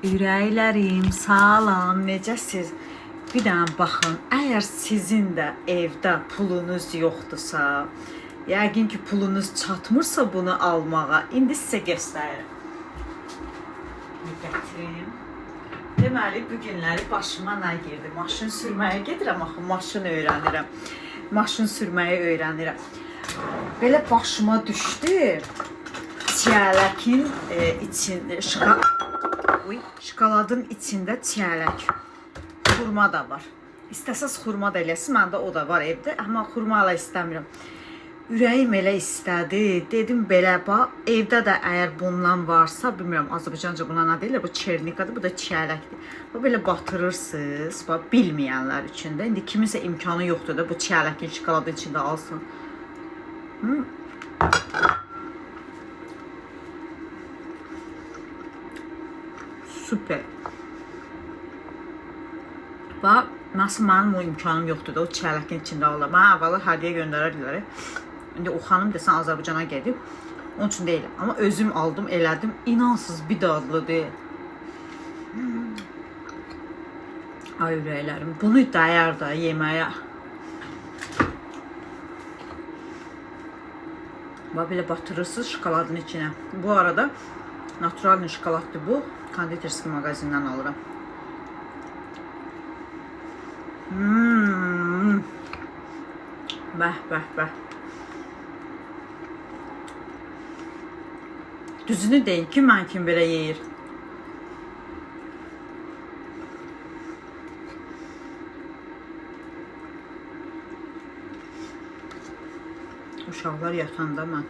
Ürəklərim, salam, necəsiz? Bir dənə baxın, əgər sizin də evdə pulunuz yoxdursa, yəqin ki pulunuz çatmırsa bunu almağa, indi sizə göstərirəm. Gətirim. Deməli, bu günləri başıma nə girdi? Maşın sürməyə gedirəm, axı maşın öyrənirəm. Maşın sürməyi öyrənirəm. Belə başıma düşdü. Çiyələkin içində, şokoladın içində çiyələk. Xurma da var. İstəsəz xurma da eləsin, məndə o da var evdə, amma xurma ala istəmirəm. Ürəyim elə istədi, dedim belə bax, evdə də əgər bundan varsa, bilmirəm Azərbaycanca buna nə deyirlər, bu çernikadır, bu da çiyələkdir. Bu belə batırırsınız, bax, bilməyənlər üçün də. İndi kiminsə imkanı yoxdur da bu çiyələkin şokoladı içində alsın. Süper. Bax, nasıl mənim o imkanım yoxdur da o çiyələkin içində alır. Mənə əvvəla hədiyyə göndərərlər. İndi o xanım desən Azərbaycana gedib, onun üçün deyil. Amma özüm aldım, elədim. İnansız bir dadlıdır. Ay ürəklərim, bunu dəyər da yeməyə. Bax, belə batırırsınız şokoladın içinə. Bu arada naturalni şokoladdır bu. Konditerski mağazindən alıram. Bəh, bəh, bəh. Düzünü deyin ki, mən kim belə yeyir. Uşaqlar yatanda mən